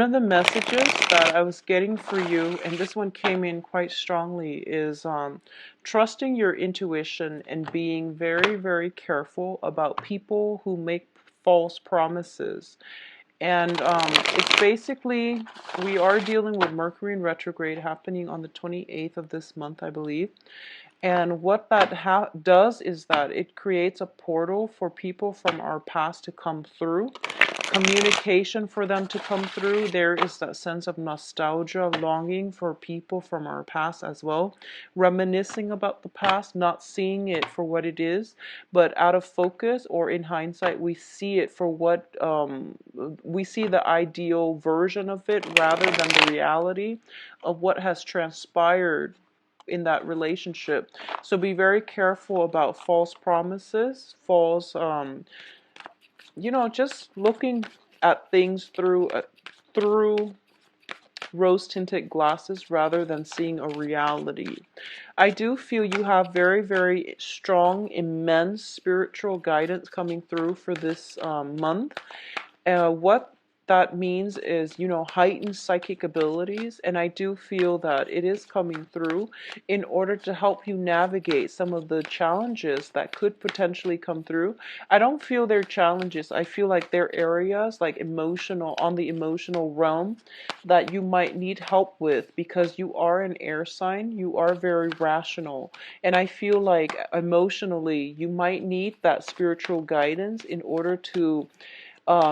One of the messages that I was getting for you, and this one came in quite strongly, is trusting your intuition and being very, very careful about people who make false promises. And it's basically, we are dealing with Mercury in retrograde happening on the 28th of this month, I believe. And what that does is that it creates a portal for people from our past to come through, communication for them to come through. There is that sense of nostalgia, longing for people from our past as well, reminiscing about the past, not seeing it for what it is, but out of focus or in hindsight, we see it for what we see the ideal version of it rather than the reality of what has transpired in that relationship. So be very careful about false promises, false just looking at things through rose-tinted glasses rather than seeing a reality. I do feel you have very, very strong, immense spiritual guidance coming through for this month. What that means is, heightened psychic abilities, and I do feel that it is coming through in order to help you navigate some of the challenges that could potentially come through. I don't feel they're challenges. I feel like they're areas like on the emotional realm that you might need help with because you are an air sign. You are very rational, and I feel like emotionally you might need that spiritual guidance in order to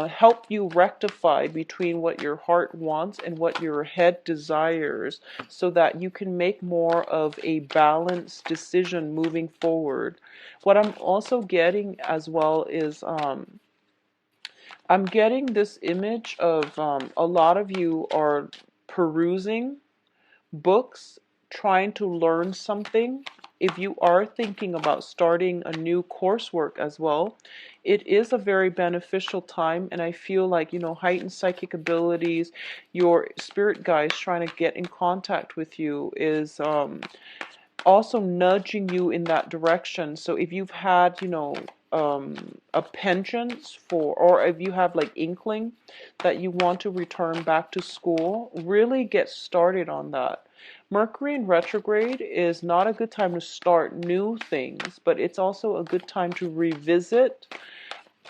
help you rectify between what your heart wants and what your head desires so that you can make more of a balanced decision moving forward. What I'm also getting as well is I'm getting this image of a lot of you are perusing books, trying to learn something. If you are thinking about starting a new coursework as well, it is a very beneficial time. And I feel like, heightened psychic abilities, your spirit guides trying to get in contact with you is also nudging you in that direction. So if you've had, a penchant for, or if you have like inkling that you want to return back to school, really get started on that. Mercury in retrograde is not a good time to start new things, but it's also a good time to revisit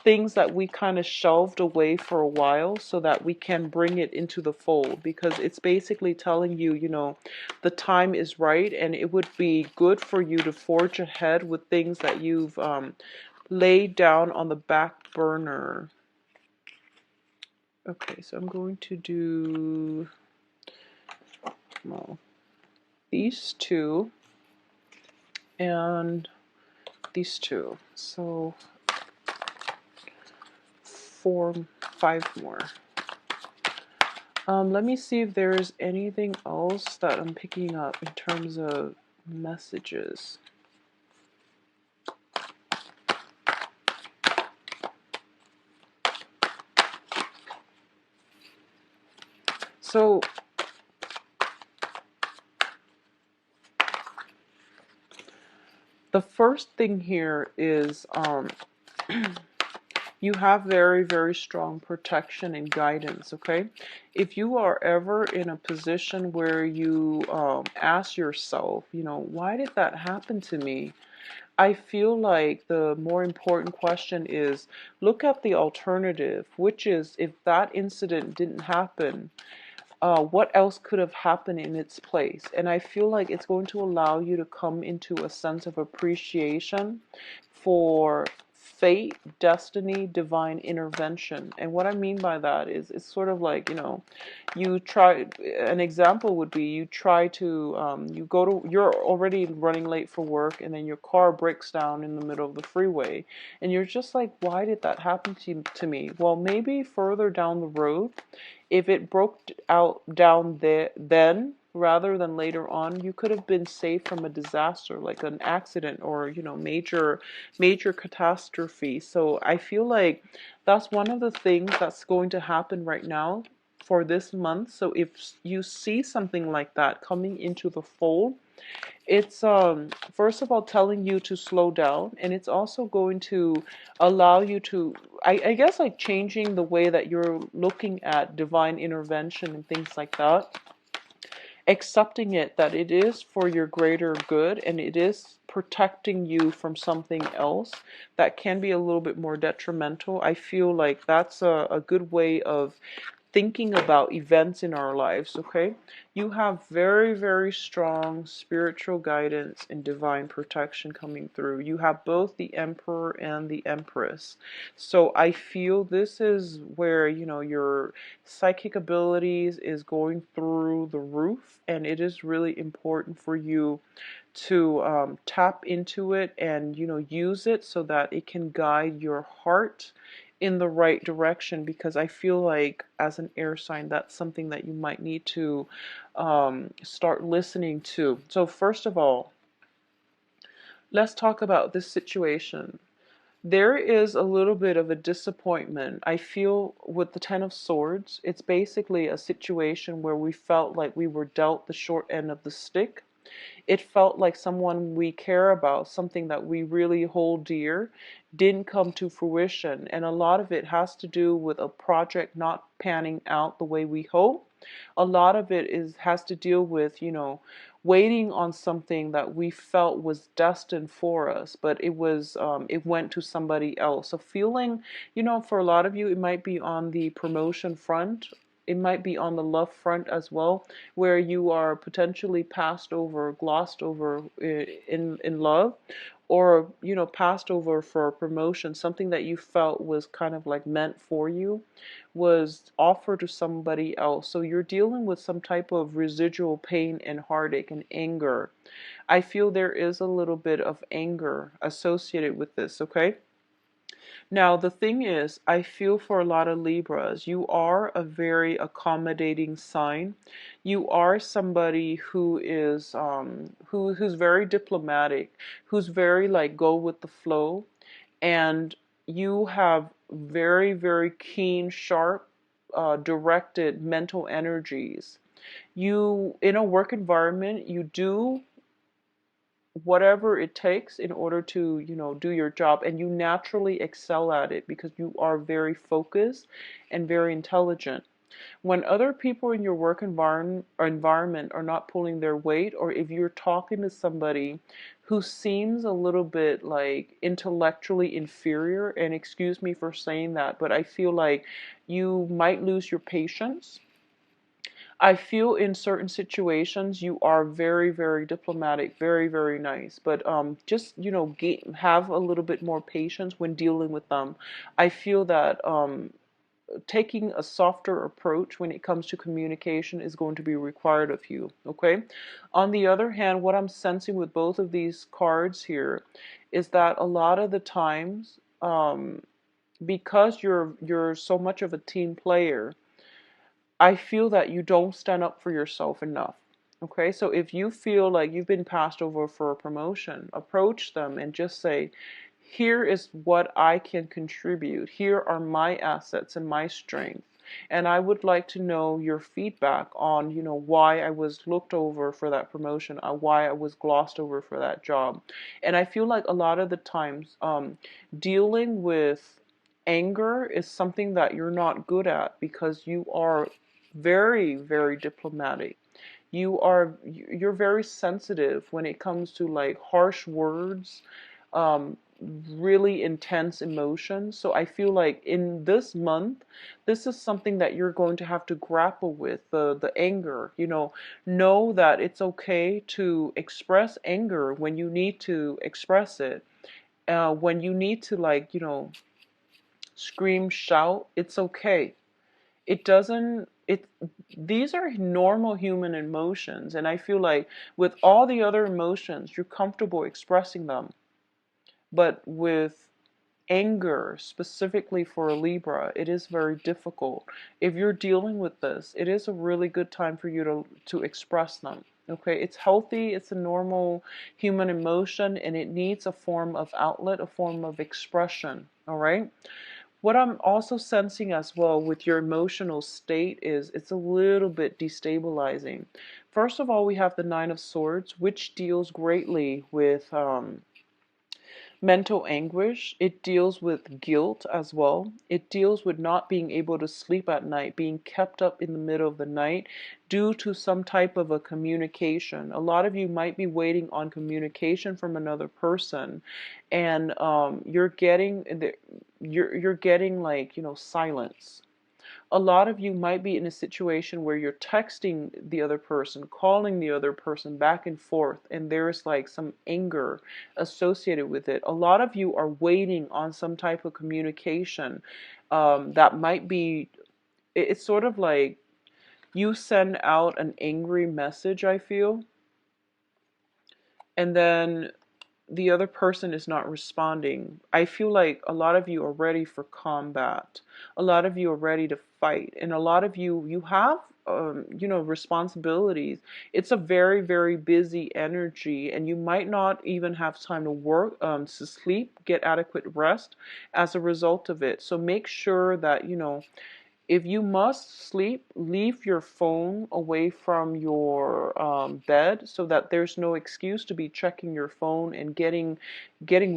things that we kind of shelved away for a while so that we can bring it into the fold, because it's basically telling you, the time is right and it would be good for you to forge ahead with things that you've laid down on the back burner. Okay, so I'm going to do, well, these two and these two. So 5 more. Let me see if there's anything else that I'm picking up in terms of messages. So the first thing here is you have very, very strong protection and guidance, okay? If you are ever in a position where you ask yourself, why did that happen to me? I feel like the more important question is look at the alternative, which is if that incident didn't happen, what else could have happened in its place? And I feel like it's going to allow you to come into a sense of appreciation for fate, destiny, divine intervention. And what I mean by that is it's sort of like, you try, an example would be you try to, you're already running late for work and then your car breaks down in the middle of the freeway. And you're just like, why did that happen to me? Well, maybe further down the road, if it broke out down there then rather than later on, you could have been saved from a disaster like an accident or major catastrophe. So I feel like that's one of the things that's going to happen right now for this month. So if you see something like that coming into the fold, it's first of all telling you to slow down, and it's also going to allow you to, I guess, like changing the way that you're looking at divine intervention and things like that, accepting it that it is for your greater good and it is protecting you from something else that can be a little bit more detrimental. I feel like that's a good way of thinking about events in our lives, okay? You have very, very strong spiritual guidance and divine protection coming through. You have both the Emperor and the Empress. So I feel this is where, your psychic abilities is going through the roof, and it is really important for you to tap into it and, use it so that it can guide your heart in the right direction, because I feel like as an air sign, that's something that you might need to start listening to. So first of all, let's talk about this situation. There is a little bit of a disappointment. I feel with the Ten of Swords, it's basically a situation where we felt like we were dealt the short end of the stick. It felt like someone we care about, something that we really hold dear, didn't come to fruition. And a lot of it has to do with a project not panning out the way we hope. A lot of it has to deal with, waiting on something that we felt was destined for us, but it went to somebody else. So feeling, for a lot of you, it might be on the promotion front. It might be on the love front as well, where you are potentially passed over, glossed over in love, or passed over for a promotion. Something that you felt was kind of like meant for you was offered to somebody else. So you're dealing with some type of residual pain and heartache and anger. I feel there is a little bit of anger associated with this, okay? Now, the thing is, I feel for a lot of Libras, you are a very accommodating sign. You are somebody who is who's very diplomatic, who's very like go with the flow, and you have very, very keen, sharp, directed mental energies. You, in a work environment, you do whatever it takes in order to, do your job, and you naturally excel at it because you are very focused and very intelligent. When other people in your work environment are not pulling their weight, or if you're talking to somebody who seems a little bit like intellectually inferior, and excuse me for saying that, but I feel like you might lose your patience. I feel in certain situations you are very, very diplomatic, very, very nice, but just have a little bit more patience when dealing with them. I feel that taking a softer approach when it comes to communication is going to be required of you. Okay. On the other hand, what I'm sensing with both of these cards here is that a lot of the times, because you're so much of a team player, I feel that you don't stand up for yourself enough. Okay, so if you feel like you've been passed over for a promotion, approach them and just say, here is what I can contribute. Here are my assets and my strength. And I would like to know your feedback on, why I was looked over for that promotion, why I was glossed over for that job. And I feel like a lot of the times, dealing with anger is something that you're not good at because you are very, very diplomatic. You're very sensitive when it comes to like harsh words, um, really intense emotions. So I feel like in this month, this is something that you're going to have to grapple with, the anger. Know that it's okay to express anger when you need to express it. When you need to like, scream, shout, it's okay. It doesn't it These are normal human emotions, and I feel like with all the other emotions you're comfortable expressing them, but with anger, specifically for a Libra, it is very difficult. If you're dealing with this, it is a really good time for you to express them. Okay, it's healthy, it's a normal human emotion, and it needs a form of outlet, a form of expression. All right. What I'm also sensing as well with your emotional state is it's a little bit destabilizing. First of all, we have the Nine of Swords, which deals greatly with mental anguish. It deals with guilt as well. It deals with not being able to sleep at night, being kept up in the middle of the night due to some type of a communication. A lot of you might be waiting on communication from another person, and you're getting like, silence. A lot of you might be in a situation where you're texting the other person, calling the other person back and forth, and there's like some anger associated with it. A lot of you are waiting on some type of communication that might be, it's sort of like you send out an angry message, I feel, and then the other person is not responding. I feel like a lot of you are ready for combat. A lot of you are ready to fight, and a lot of you have responsibilities. It's a very, very busy energy, and you might not even have time to work, to sleep, get adequate rest as a result of it. So make sure that if you must sleep, leave your phone away from your bed so that there's no excuse to be checking your phone and getting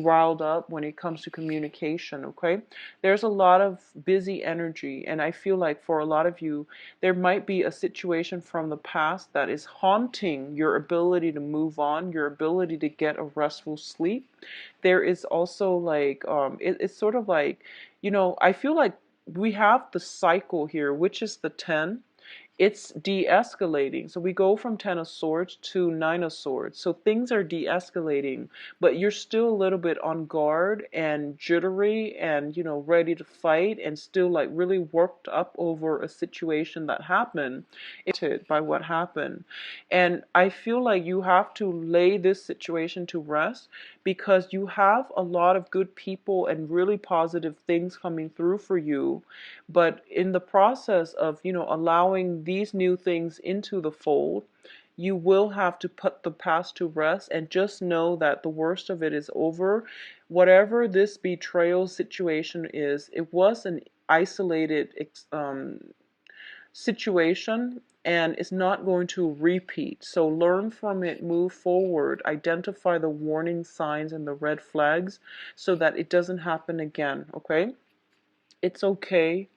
riled up when it comes to communication, okay? There's a lot of busy energy, and I feel like for a lot of you, there might be a situation from the past that is haunting your ability to move on, your ability to get a restful sleep. There is also like, it's sort of like, I feel like we have the cycle here, which is the 10. It's de-escalating. So we go from 10 of Swords to 9 of Swords. So things are de-escalating, but you're still a little bit on guard and jittery and, ready to fight and still like really worked up over a situation that happened. It's by what happened. And I feel like you have to lay this situation to rest because you have a lot of good people and really positive things coming through for you. But in the process of, allowing these new things into the fold, you will have to put the past to rest and just know that the worst of it is over. Whatever this betrayal situation is, it was an isolated situation and it's not going to repeat. So learn from it, move forward, identify the warning signs and the red flags so that it doesn't happen again, okay? It's okay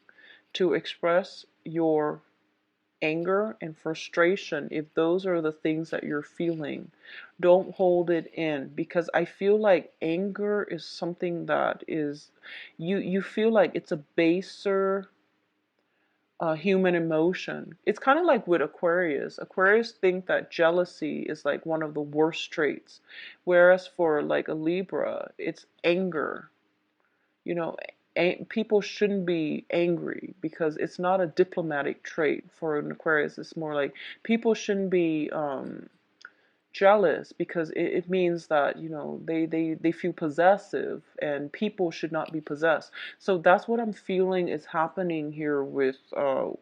to express your anger and frustration if those are the things that you're feeling. Don't hold it in because I feel like anger is something that is, you feel like it's a baser human emotion. It's kind of like with Aquarius. Aquarius think that jealousy is like one of the worst traits, whereas for like a Libra, it's anger. You know, people shouldn't be angry because it's not a diplomatic trait. For an Aquarius, it's more like people shouldn't be jealous because it means that they feel possessive and people should not be possessed. So that's what I'm feeling is happening here with a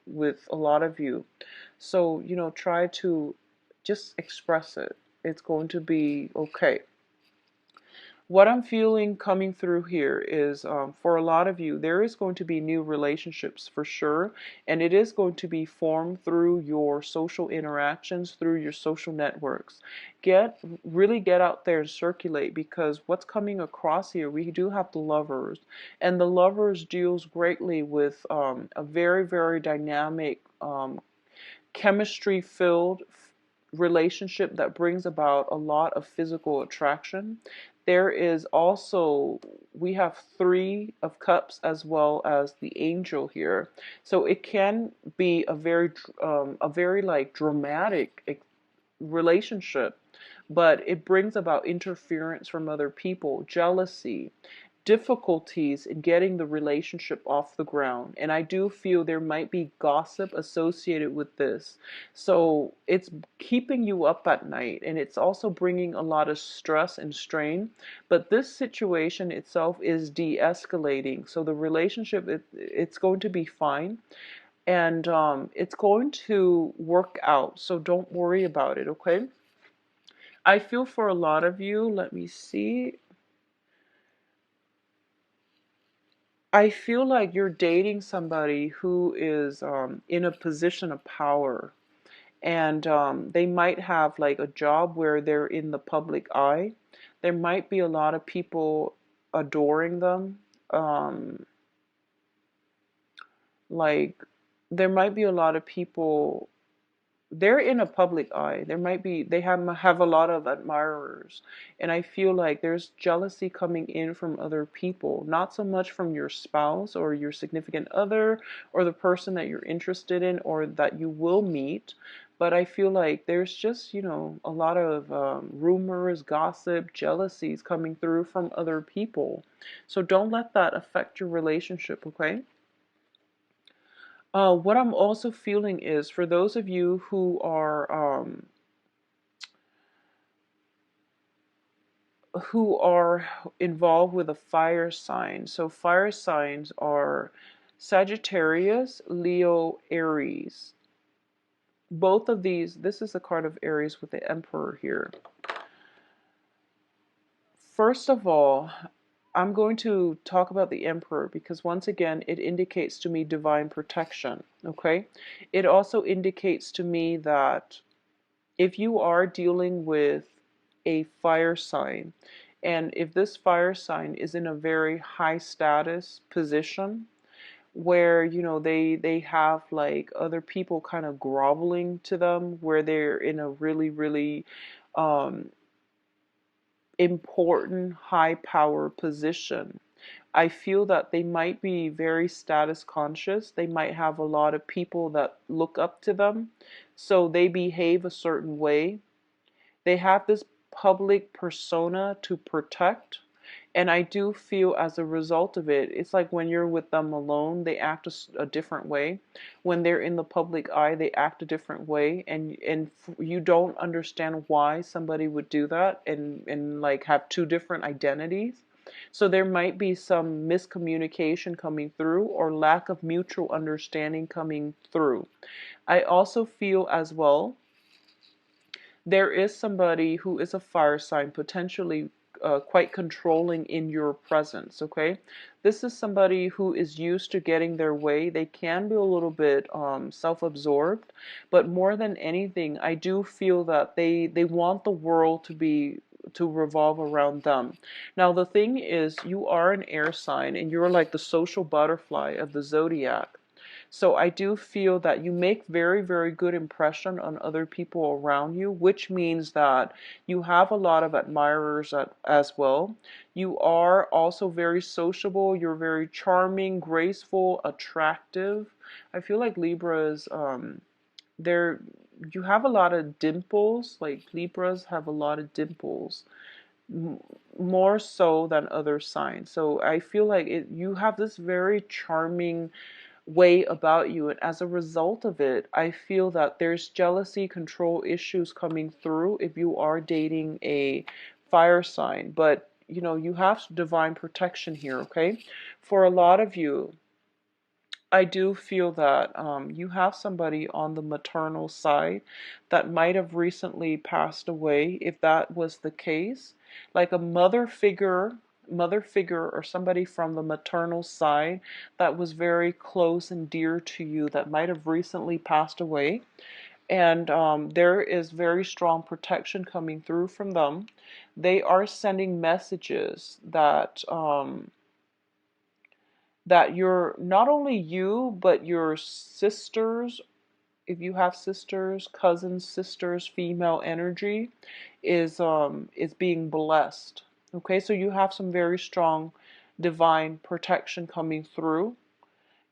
lot of you. So try to just express it. It's going to be okay. What I'm feeling coming through here is for a lot of you, there is going to be new relationships for sure, and it is going to be formed through your social interactions, through your social networks. Really get out there and circulate because what's coming across here, we do have the Lovers, and the Lovers deals greatly with a very, very dynamic, chemistry filled relationship that brings about a lot of physical attraction. There is also, we have Three of Cups as well as the Angel here. So it can be a very like dramatic relationship, but it brings about interference from other people, jealousy, difficulties in getting the relationship off the ground. And I do feel there might be gossip associated with this. So it's keeping you up at night and it's also bringing a lot of stress and strain. But this situation itself is de-escalating. So the relationship, it's going to be fine. And it's going to work out. So don't worry about it, okay? I feel for a lot of you, let me see. I feel like you're dating somebody who is in a position of power, and they might have like a job where they're in the public eye. There might be a lot of people adoring them. Um, like there might be a lot of people, they're in a public eye. There might be, they have a lot of admirers, and I feel like there's jealousy coming in from other people, not so much from your spouse or your significant other or the person that you're interested in or that you will meet. But I feel like there's just, a lot of rumors, gossip, jealousies coming through from other people. So don't let that affect your relationship, okay? What I'm also feeling is for those of you who are involved with a fire sign. So fire signs are Sagittarius, Leo, Aries. Both of these, this is a card of Aries with the Emperor here. First of all, I'm going to talk about the Emperor because once again, it indicates to me divine protection, okay? It also indicates to me that if you are dealing with a fire sign, and if this fire sign is in a very high status position where they have like other people kind of groveling to them, where they're in a really really um important high power position, I feel that they might be very status conscious. They might have a lot of people that look up to them, so they behave a certain way. They have this public persona to protect. And I do feel as a result of it, it's like when you're with them alone, they act a different way. When they're in the public eye, they act a different way. And you don't understand why somebody would do that and like have two different identities. So there might be some miscommunication coming through or lack of mutual understanding coming through. I also feel as well there is somebody who is a fire sign, potentially quite controlling in your presence, okay? This is somebody who is used to getting their way. They can be a little bit self-absorbed, but more than anything, I do feel that they want the world to revolve around them. Now, the thing is, you are an air sign, and you're like the social butterfly of the zodiac. So I do feel that you make very, very good impression on other people around you, which means that you have a lot of admirers as well. You are also very sociable. You're very charming, graceful, attractive. I feel like Libras, they're you have a lot of dimples. Like Libras have a lot of dimples, more so than other signs. So I feel like you have this very charming way about you, and as a result of it, I feel that there's jealousy, control issues coming through if you are dating a fire sign. But you have divine protection here, okay? For a lot of you, I do feel that you have somebody on the maternal side that might have recently passed away. If that was the case, like a mother figure or somebody from the maternal side that was very close and dear to you that might have recently passed away. And there is very strong protection coming through from them. They are sending messages that you're not only you, but your sisters, if you have sisters, cousins, sisters, female energy, is being blessed. Okay, so you have some very strong divine protection coming through.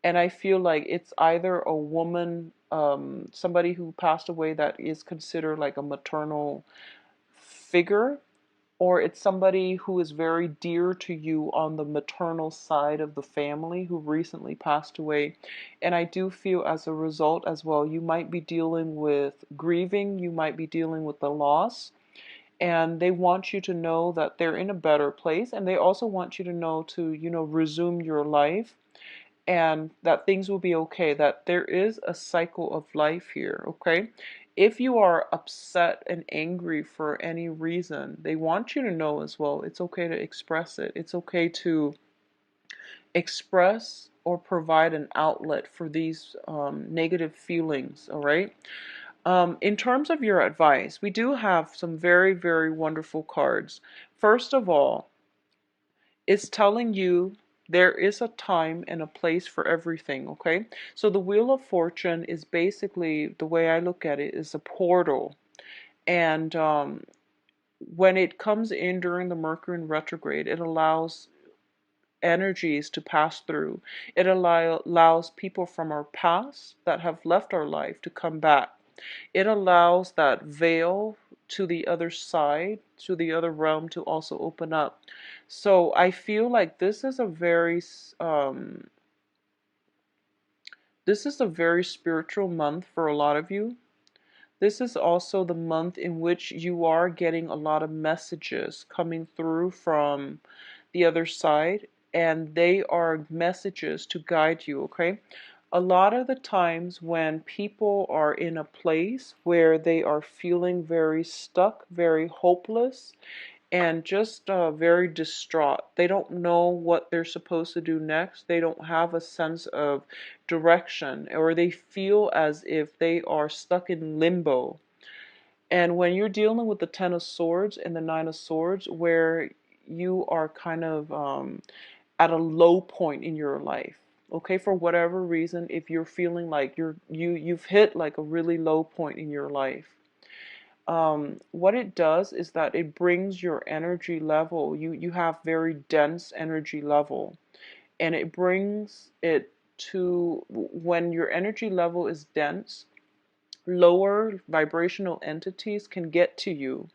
And I feel like it's either a woman, somebody who passed away that is considered like a maternal figure, or it's somebody who is very dear to you on the maternal side of the family who recently passed away. And I do feel as a result as well, you might be dealing with grieving, you might be dealing with the loss. And they want you to know that they're in a better place. And they also want you to know to, resume your life and that things will be okay, that there is a cycle of life here, okay? If you are upset and angry for any reason, they want you to know as well, it's okay to express it. It's okay to express or provide an outlet for these negative feelings, all right? In terms of your advice, we do have some very, very wonderful cards. First of all, it's telling you there is a time and a place for everything, okay? So the Wheel of Fortune is basically, the way I look at it, is a portal. And when it comes in during the Mercury in retrograde, it allows energies to pass through. It allows people from our past that have left our life to come back. It allows that veil to the other side, to the other realm, to also open up. So I feel like this is a very spiritual month for a lot of you. This is also the month in which you are getting a lot of messages coming through from the other side, and they are messages to guide you, okay? A lot of the times when people are in a place where they are feeling very stuck, very hopeless, and just very distraught. They don't know what they're supposed to do next. They don't have a sense of direction, or they feel as if they are stuck in limbo. And when you're dealing with the Ten of Swords and the Nine of Swords, where you are kind of at a low point in your life, okay, for whatever reason, if you're feeling like you've hit like a really low point in your life, what it does is that it brings your energy level. You have very dense energy level, and it brings it to, when your energy level is dense, lower vibrational entities can get to you,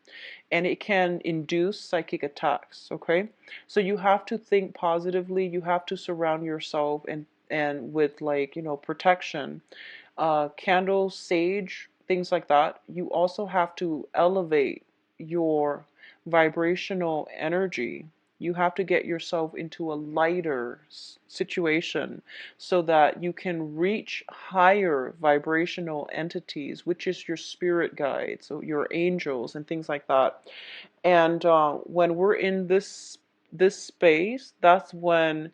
and it can induce psychic attacks, okay? So you have to think positively. You have to surround yourself and with, like, protection, candles, sage, things like that. You also have to elevate your vibrational energy. You have to get yourself into a lighter situation so that you can reach higher vibrational entities, which is your spirit guides, so your angels and things like that. And when we're in this space, that's when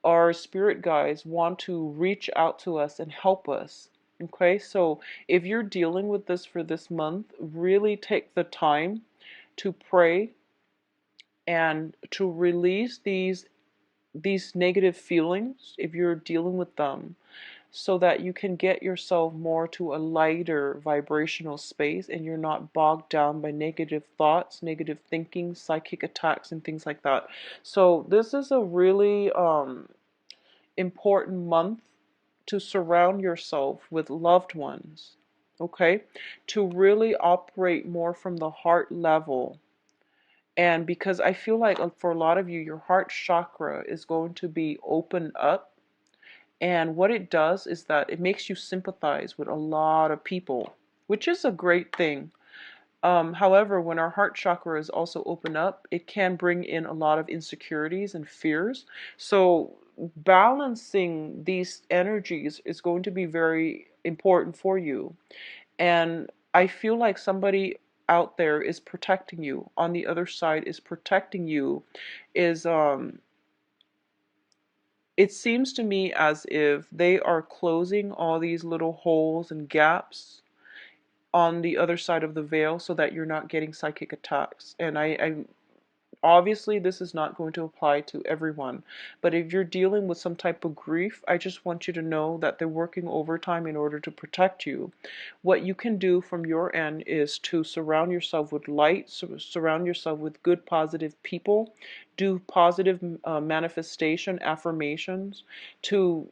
our spirit guides want to reach out to us and help us. Okay, so if you're dealing with this for this month, really take the time to pray and to release these negative feelings if you're dealing with them, so that you can get yourself more to a lighter vibrational space and you're not bogged down by negative thoughts, negative thinking, psychic attacks, and things like that. So this is a really important month to surround yourself with loved ones, okay? To really operate more from the heart level. And because I feel like for a lot of you, your heart chakra is going to be opened up. And what it does is that it makes you sympathize with a lot of people, which is a great thing. However, when our heart chakra is also open up, it can bring in a lot of insecurities and fears. So balancing these energies is going to be very important for you. And I feel like somebody out there is protecting you. On the other side is protecting you. Is It seems to me as if they are closing all these little holes and gaps on the other side of the veil so that you're not getting psychic attacks. And I obviously this is not going to apply to everyone, but if you're dealing with some type of grief, I just want you to know that they're working overtime in order to protect you. What you can do from your end is to surround yourself with light, surround yourself with good positive people, do positive manifestation affirmations to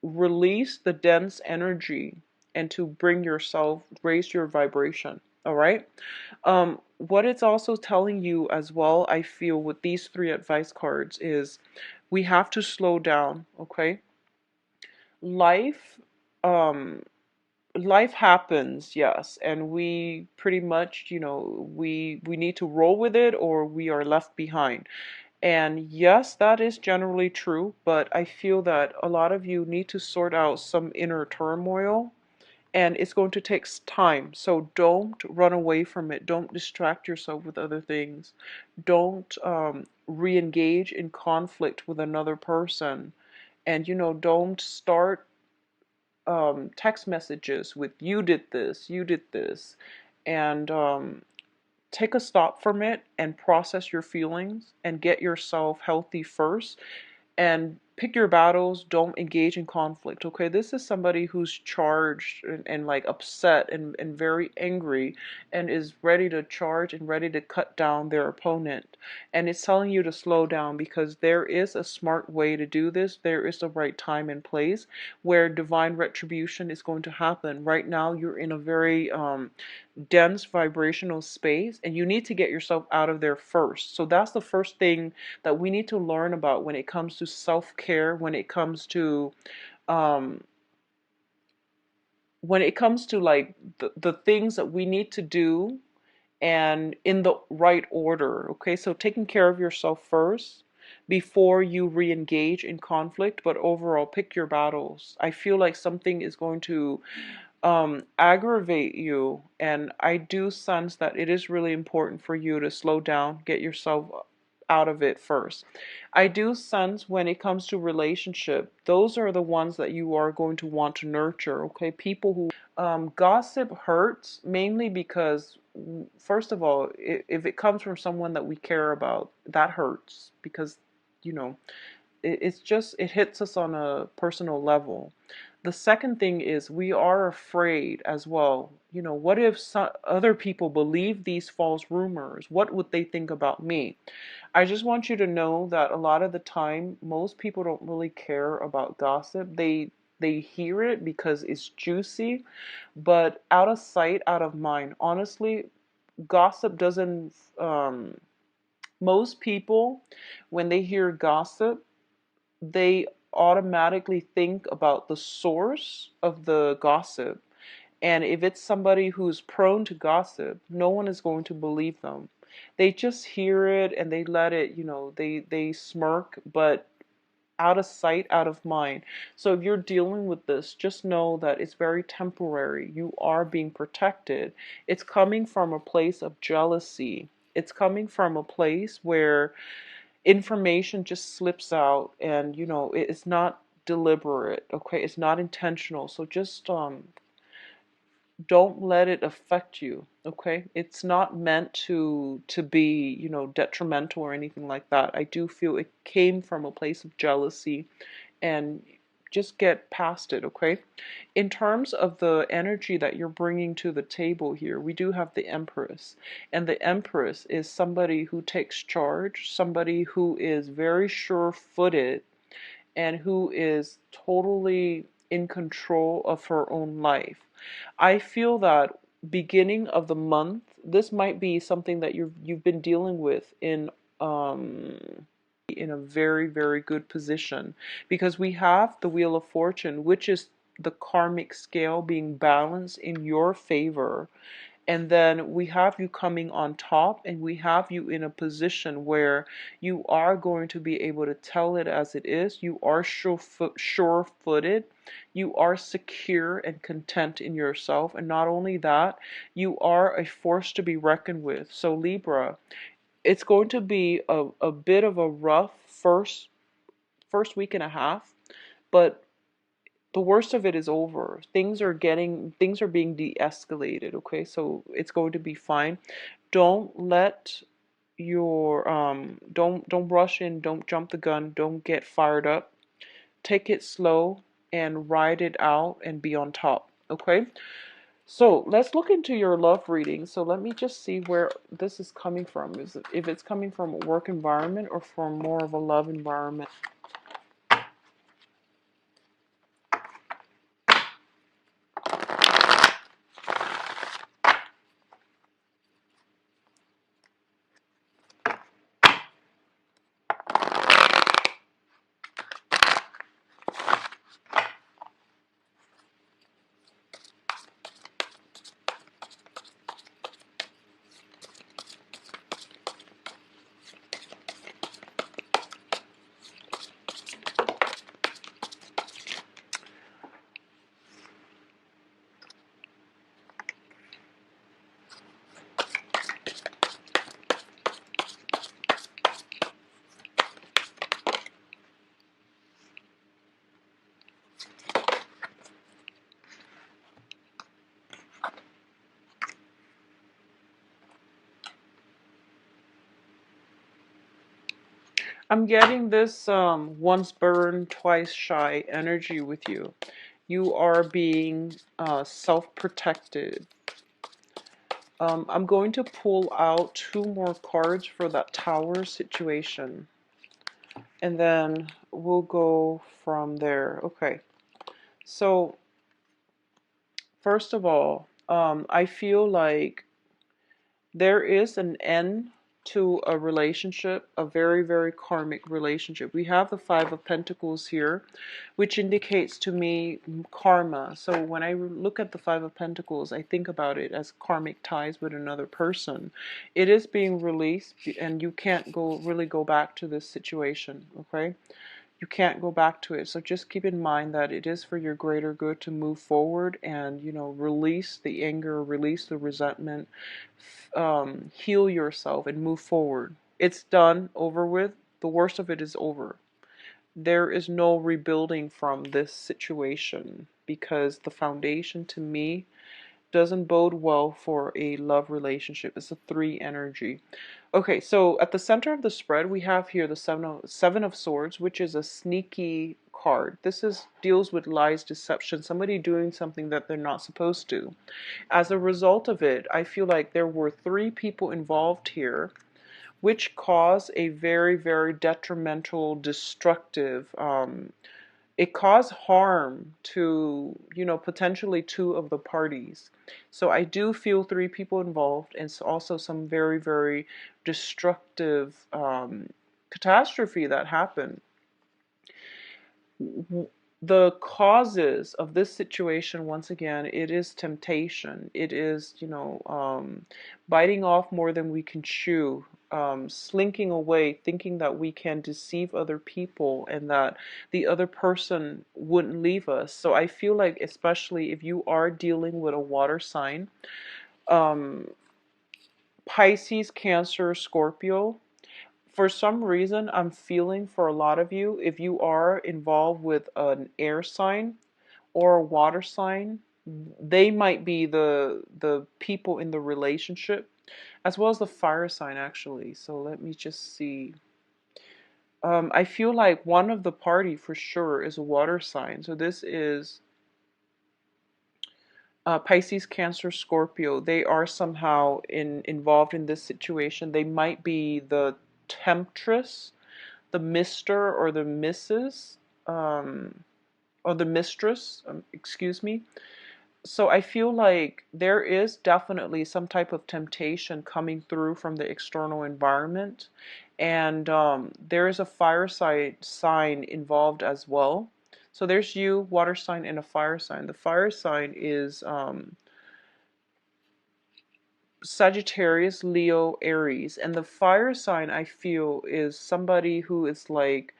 release the dense energy and to bring yourself, raise your vibration. All right. What it's also telling you as well, I feel, with these three advice cards is we have to slow down. Okay. Life, um, life happens, yes, and we pretty much, we need to roll with it or we are left behind. And yes, that is generally true, but I feel that a lot of you need to sort out some inner turmoil and it's going to take time. So don't run away from it. Don't distract yourself with other things. Don't re-engage in conflict with another person. And, don't start text messages with you did this, and take a stop from it and process your feelings and get yourself healthy first, and pick your battles. Don't engage in conflict. Okay, this is somebody who's charged and like upset and very angry, and is ready to charge and ready to cut down their opponent. And it's telling you to slow down, because there is a smart way to do this. There is the right time and place where divine retribution is going to happen. Right now you're in a very dense vibrational space, and you need to get yourself out of there first. So that's the first thing that we need to learn about when it comes to self-care, um when it comes to like the things that we need to do, and in the right order. Okay, so taking care of yourself first before you re-engage in conflict. But overall, pick your battles. I feel like something is going to aggravate you, and I do sense that it is really important for you to slow down, get yourself out of it first. I do sense when it comes to relationship, those are the ones that you are going to want to nurture. Okay, people who gossip hurts, mainly because, first of all, if it comes from someone that we care about, that hurts, because you know it's just, it hits us on a personal level. The second thing is, we are afraid as well. What if other people believe these false rumors? What would they think about me? I just want you to know that a lot of the time, most people don't really care about gossip. They hear it because it's juicy, but out of sight, out of mind. Honestly, gossip doesn't. Most people, when they hear gossip, they automatically think about the source of the gossip. And if it's somebody who's prone to gossip, no one is going to believe them. They just hear it and they let it, they smirk, but out of sight, out of mind. So if you're dealing with this, just know that it's very temporary. You are being protected. It's coming from a place of jealousy. It's coming from a place where information just slips out, and it's not deliberate. Okay, it's not intentional. So just don't let it affect you. Okay, it's not meant to be detrimental or anything like that. I do feel it came from a place of jealousy, and just get past it. Okay, in terms of the energy that you're bringing to the table here, we do have the Empress, and the Empress is somebody who takes charge, somebody who is very sure-footed, and who is totally in control of her own life. I feel that beginning of the month, this might be something that you've been dealing with um in a very, very good position, because we have the Wheel of Fortune, which is the karmic scale being balanced in your favor. And then we have you coming on top, and we have you in a position where you are going to be able to tell it as it is. You are sure-footed. You are secure and content in yourself. And not only that, you are a force to be reckoned with. So Libra, it's going to be a bit of a rough first week and a half, but the worst of it is over. Things are being de-escalated. Okay, so it's going to be fine. Don't let your don't rush in, don't jump the gun, don't get fired up. Take it slow and ride it out and be on top. Okay, so let's look into your love reading. So let me just see where this is coming from. If it's coming from a work environment or from more of a love environment. I'm getting this once burned, twice shy energy with you. You are being self-protected. I'm going to pull out two more cards for that tower situation. And then we'll go from there. Okay. So, first of all, I feel like there is an end to a relationship, a very, very karmic relationship. We have the Five of Pentacles here, which indicates to me karma. So when I look at the Five of Pentacles, I think about it as karmic ties with another person. It is being released, and you can't really go back to this situation, okay? You can't go back to it. So just keep in mind that it is for your greater good to move forward and, release the anger, release the resentment, heal yourself and move forward. It's done, over with. The worst of it is over. There is no rebuilding from this situation because the foundation to me doesn't bode well for a love relationship. It's a 3 energy. Okay, so at the center of the spread, we have here the seven of Swords, which is a sneaky card. This deals with lies, deception, somebody doing something that they're not supposed to. As a result of it, I feel like there were 3 people involved here, which caused a very, very detrimental, destructive, it caused harm to, potentially 2 of the parties. So I do feel 3 people involved, and also some very, very destructive catastrophe that happened. The causes of this situation, once again, it is temptation. It is, biting off more than we can chew, slinking away, thinking that we can deceive other people and that the other person wouldn't leave us. So I feel like, especially if you are dealing with a water sign, um, Pisces, Cancer, Scorpio, for some reason, I'm feeling for a lot of you, if you are involved with an air sign or a water sign, they might be the people in the relationship, as well as the fire sign, actually. So let me just see. I feel like one of the party for sure is a water sign. So this is Pisces, Cancer, Scorpio. They are somehow involved in this situation. They might be the temptress, the Mr. or the Mrs. Or the mistress, excuse me. So I feel like there is definitely some type of temptation coming through from the external environment. And there is a fire sign involved as well. So there's you, water sign, and a fire sign. The fire sign is Sagittarius, Leo, Aries. And the fire sign, I feel, is somebody who is like,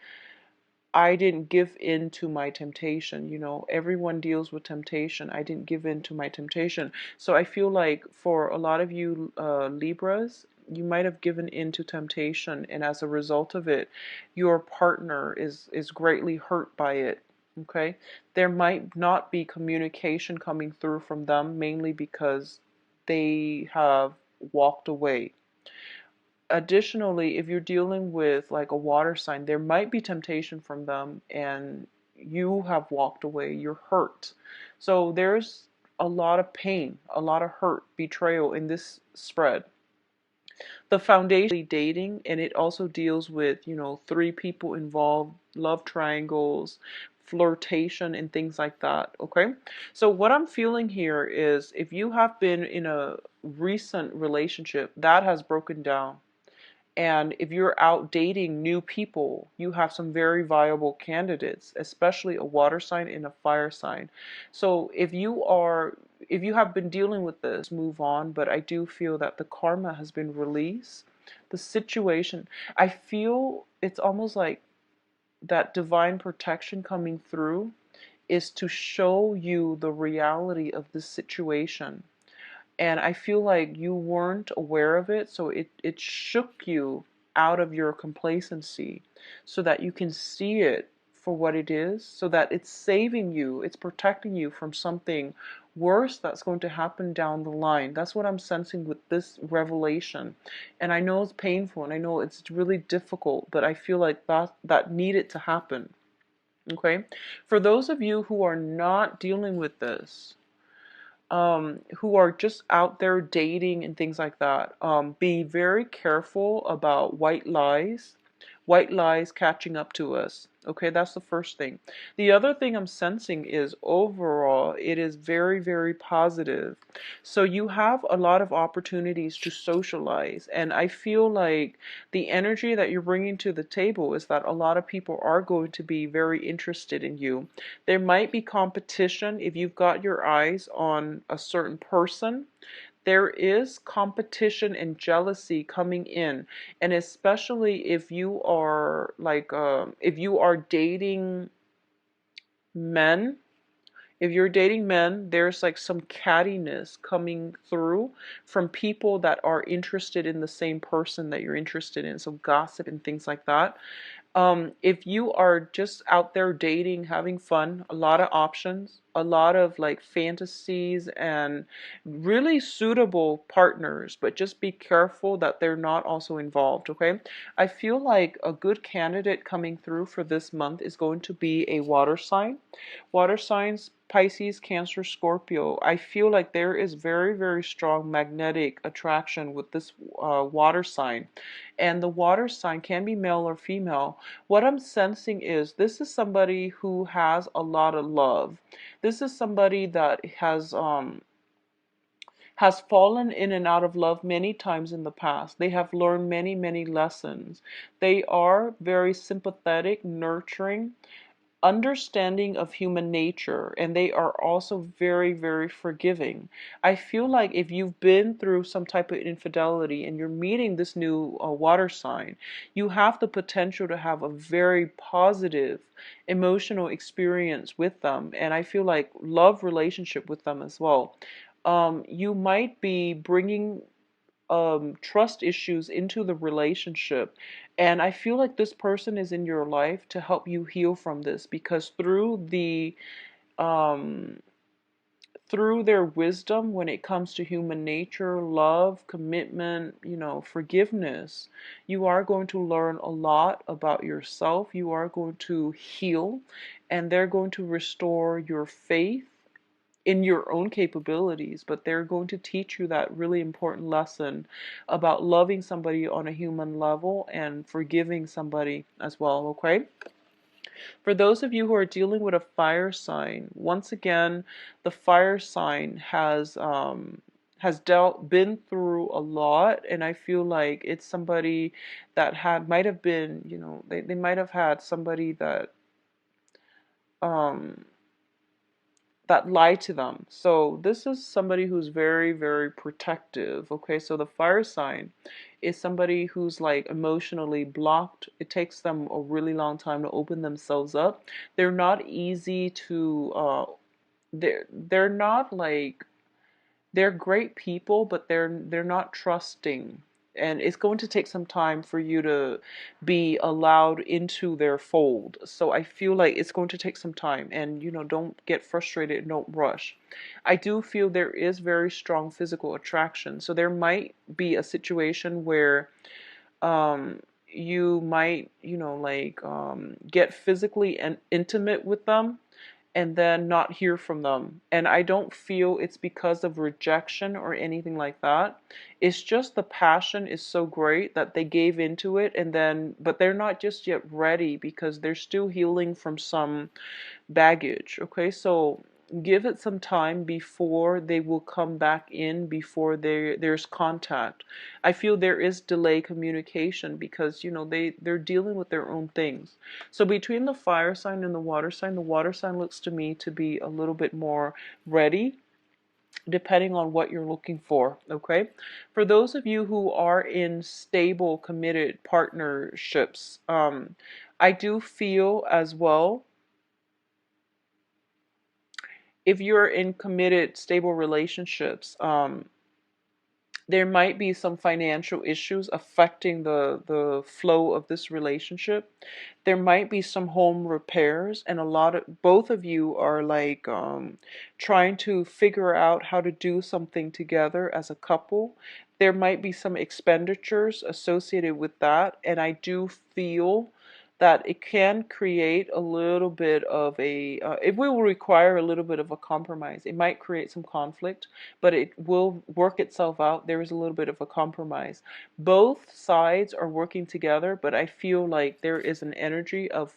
I didn't give in to my temptation. Everyone deals with temptation. I didn't give in to my temptation. So I feel like for a lot of you Libras, you might have given in to temptation, and as a result of it, your partner is greatly hurt by it. Okay? There might not be communication coming through from them, mainly because they have walked away. Additionally, if you're dealing with like a water sign, there might be temptation from them and you have walked away, you're hurt. So there's a lot of pain, a lot of hurt, betrayal in this spread. The foundation is dating, and it also deals with, 3 people involved, love triangles, flirtation, and things like that. Okay, so what I'm feeling here is if you have been in a recent relationship that has broken down, and if you're out dating new people, you have some very viable candidates, especially a water sign and a fire sign. So if you have been dealing with this, move on. But I do feel that the karma has been released. The situation, I feel it's almost like that divine protection coming through is to show you the reality of this situation. And I feel like you weren't aware of it, so it shook you out of your complacency so that you can see it for what it is, so that it's saving you, it's protecting you from something worse that's going to happen down the line. That's what I'm sensing with this revelation. And I know it's painful and I know it's really difficult, but I feel like that needed to happen. Okay? For those of you who are not dealing with this, who are just out there dating and things like that, be very careful about white lies catching up to us. Okay, that's the first thing. The other thing I'm sensing is overall, it is very, very positive. So you have a lot of opportunities to socialize. And I feel like the energy that you're bringing to the table is that a lot of people are going to be very interested in you. There might be competition if you've got your eyes on a certain person. There is competition and jealousy coming in, and especially if you are like if you are dating men. If you're dating men, there's like some cattiness coming through from people that are interested in the same person that you're interested in, so gossip and things like that. If you are just out there dating, having fun, a lot of options, a lot of like fantasies and really suitable partners, but just be careful that they're not also involved, okay? I feel like a good candidate coming through for this month is going to be a water sign. Water signs, Pisces, Cancer, Scorpio. I feel like there is very, very strong magnetic attraction with this water sign. And the water sign can be male or female. What I'm sensing is this is somebody who has a lot of love. This is somebody that has fallen in and out of love many times in the past. They have learned many, many lessons. They are very sympathetic, nurturing, understanding of human nature, and they are also very, very forgiving. I feel like if you've been through some type of infidelity and you're meeting this new water sign, you have the potential to have a very positive emotional experience with them, and I feel like love relationship with them as well. You might be bringing trust issues into the relationship. And I feel like this person is in your life to help you heal from this, because um, through their wisdom when it comes to human nature, love, commitment, forgiveness, you are going to learn a lot about yourself. You are going to heal, and they're going to restore your faith in your own capabilities, but they're going to teach you that really important lesson about loving somebody on a human level and forgiving somebody as well, okay? For those of you who are dealing with a fire sign, once again, the fire sign has been through a lot, and I feel like it's somebody that might have been, they might have had somebody um that lie to them. So this is somebody who's very, very protective. Okay, so the fire sign is somebody who's like emotionally blocked. It takes them a really long time to open themselves up. They're not easy to they're not like, they're great people, but they're not trusting. And it's going to take some time for you to be allowed into their fold. So I feel like it's going to take some time, and don't get frustrated and don't rush. I do feel there is very strong physical attraction. So there might be a situation where um you might, like get physically and intimate with them and then not hear from them. And I don't feel it's because of rejection or anything like that. It's just the passion is so great that they gave into it, and then, but they're not just yet ready because they're still healing from some baggage. Okay, so give it some time before they will come back in, before there's contact. I feel there is delay communication because they're dealing with their own things. So between the fire sign and the water sign looks to me to be a little bit more ready, depending on what you're looking for. Okay, for those of you who are in stable committed partnerships, I do feel as well, if you're in committed, stable relationships, There might be some financial issues affecting the flow of this relationship. There might be some home repairs, and a lot of both of you are like trying to figure out how to do something together as a couple. There might be some expenditures associated with that, and I do feel that it can create a little bit of a it will require a little bit of a compromise. It might create some conflict, but it will work itself out. There is a little bit of a compromise. Both sides are working together, but I feel like there is an energy of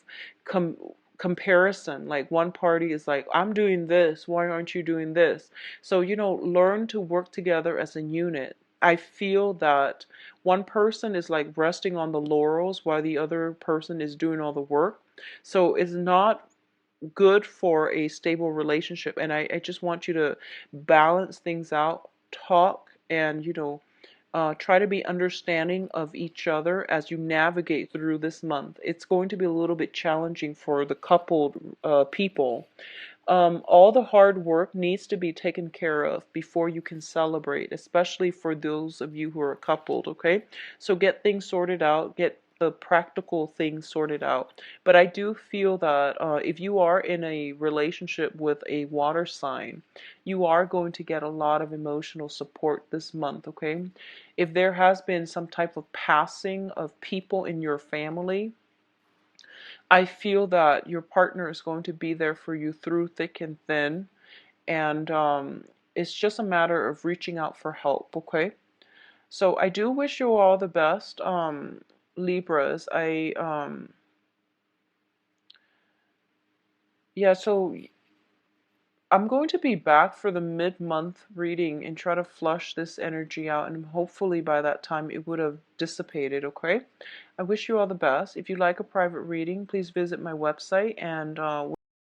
comparison. Like one party is like, I'm doing this, why aren't you doing this? So, learn to work together as a unit. I feel that one person is like resting on the laurels while the other person is doing all the work. So it's not good for a stable relationship. And I just want you to balance things out, talk, and, try to be understanding of each other as you navigate through this month. It's going to be a little bit challenging for the coupled people. All the hard work needs to be taken care of before you can celebrate, especially for those of you who are coupled, okay? So get things sorted out, get the practical things sorted out. But I do feel that if you are in a relationship with a water sign, you are going to get a lot of emotional support this month, okay? If there has been some type of passing of people in your family, I feel that your partner is going to be there for you through thick and thin, and it's just a matter of reaching out for help, okay? So I do wish you all the best, Libras. Yeah, so I'm going to be back for the mid-month reading and try to flush this energy out, and hopefully by that time it would have dissipated, okay? I wish you all the best. If you'd like a private reading, please visit my website, and